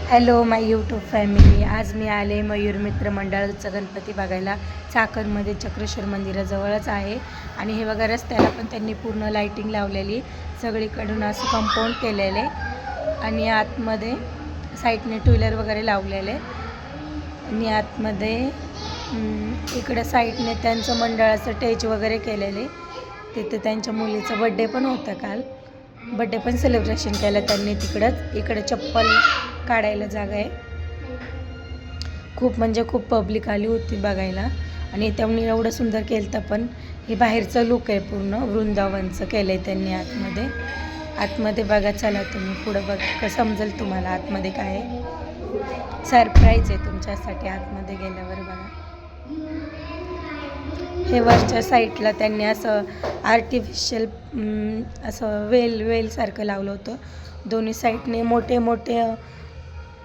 Hello माय YouTube family. आज मी आले मयूर मित्र मंडळाचा गणपती बघायला. चाकणमध्ये चक्रेश्वर मंदिराजवळच आहे. आणि हे बघा रस्त्याला पण त्यांनी पूर्ण लाईटिंग लावलेली, सगळीकडून असं कंपाऊंड केलेले आणि आतमध्ये साईडने टू व्हीलर वगैरे लावलेले. आणि आतमध्ये इकडं साईडने त्यांचं मंडळाचं स्टेज वगैरे केलेले. तिथे त्यांच्या मुलीचं बड्डे पण होतं काल. बड्डे पण सेलिब्रेशन केलं त्यांनी तिकडंच. इकडे चप्पल काढायला जागा आहे. खूप म्हणजे खूप पब्लिक आली होती बघायला. आणि त्यांनी एवढं सुंदर केलं तर पण हे बाहेरचं लुक आहे, पूर्ण वृंदावनचं केलं आहे त्यांनी आतमध्ये. आतमध्ये बघा, चला तुम्ही पुढं बघा, समजेल तुम्हाला आतमध्ये काय आहे. सरप्राईज आहे तुमच्यासाठी आतमध्ये गेल्यावर बघा. हे वरच्या साईडला त्यांनी असं आर्टिफिशियल असं वेलसारखं लावलं होतं. दोन्ही साईडने मोठे मोठे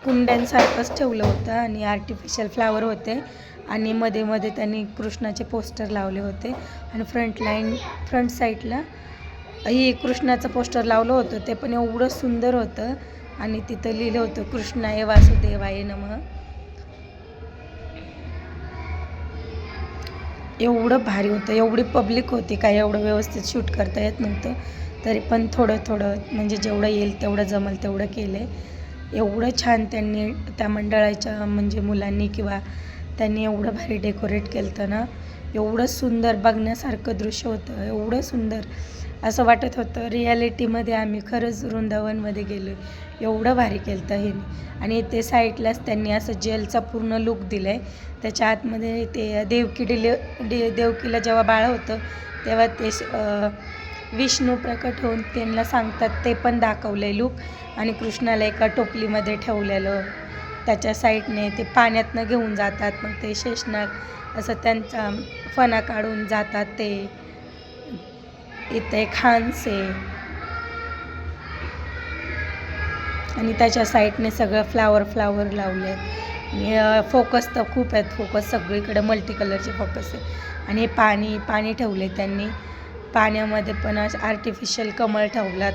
कुंड्यांसारखंच ठेवलं होतं आणि आर्टिफिशियल फ्लावर होते. आणि मध्ये मध्ये त्यांनी कृष्णाचे पोस्टर लावले होते. आणि फ्रंट साईडला ही कृष्णाचं पोस्टर लावलं होतं, ते पण एवढं सुंदर होतं. आणि तिथं लिहिलं होतं कृष्णाय वासुदेवाय नमः. एवढं भारी होतं. एवढी पब्लिक होती, काय एवढं व्यवस्थित शूट करता येत नव्हतं, तरी पण थोडं थोडं म्हणजे जेवढं येईल तेवढं जमल तेवढं केलं आहे. एवढं छान त्यांनी त्या मंडळाच्या म्हणजे मुलांनी किंवा त्यांनी एवढं भारी डेकोरेट केलं होतं ना. एवढं सुंदर बघण्यासारखं दृश्य होतं, एवढं सुंदर असं वाटत होतं रिॲलिटीमध्ये आम्ही खरंच वृंदावनमध्ये गेलो. एवढं भारी केलं होतं हे. आणि ते साईडलाच त्यांनी असं जेलचा पूर्ण लुक दिलं आहे. त्याच्या आतमध्ये ते देवकीला जेव्हा बाळ होतं तेव्हा ते विष्णू प्रकट होऊन त्यांना सांगतात, ते पण दाखवलं आहे लुक. आणि कृष्णाला एका टोपलीमध्ये ठेवलेलं, त्याच्या साईडने ते पाण्यातनं घेऊन जातात. मग ते शेषनाग असं त्यांचा फणा काढून जातात. ते इथे खांस आहे आणि त्याच्या साईडने सगळं फ्लावर लावले आहेत. फोकस तर खूप आहेत, फोकस सगळीकडे मल्टी कलरचे फोकस आहे. आणि पाणी ठेवले त्यांनी. पाण्यामध्ये पण आर्टिफिशियल कमळ ठेवलात.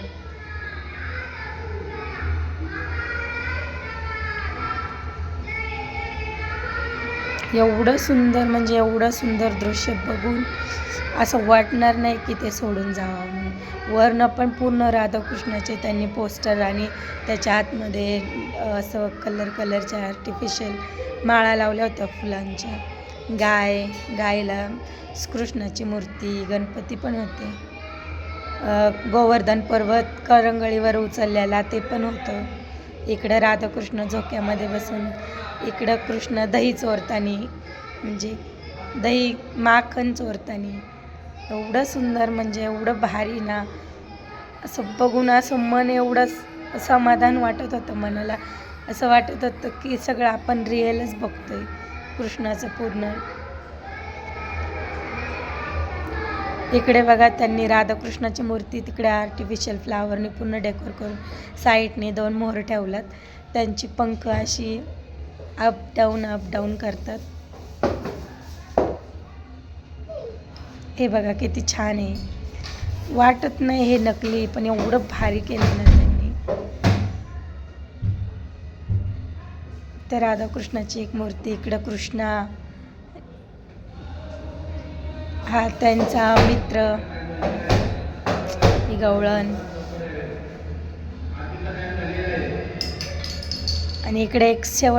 एवढं सुंदर म्हणजे एवढं सुंदर दृश्य बघून असं वाटणार नाही की ते सोडून जावं म्हणून. वरनं पण पूर्ण राधाकृष्णाचे त्यांनी पोस्टर आणि त्याच्या आतमध्ये असं कलरच्या आर्टिफिशियल माळा लावल्या होत्या फुलांच्या. गायला कृष्णाची मूर्ती, गणपती पण होते. गोवर्धन पर्वत करंगळीवर उचललेला ते पण होतं. इकडं राधाकृष्ण झोक्यामध्ये बसून, इकडं कृष्ण दही चोरतानी, म्हणजे दही माखन चोरतानी. एवढं सुंदर म्हणजे एवढं भारी ना, असं बघून असं मन एवढं समाधान वाटत होतं मनाला. असं वाटत होतं की सगळं आपण रिअलच बघतोय कृष्णाचं पूर्ण. इकडे बघा, त्यांनी राधाकृष्णाची मूर्ती तिकडे आर्टिफिशियल फ्लावरने पूर्ण डेकोर करून साईडने 2 मोहर ठेवलात. त्यांची पंख अशी अप डाऊन करतात. हे बघा किती छान आहे. वाटत नाही हे नकली, पण एवढं भारी केलं ना त्यांनी. तर राधाकृष्णाची एक मूर्ती, इकडं कृष्णा, हा त्यांचा मित्र ही गवळण. आणि इकडे एक शेवट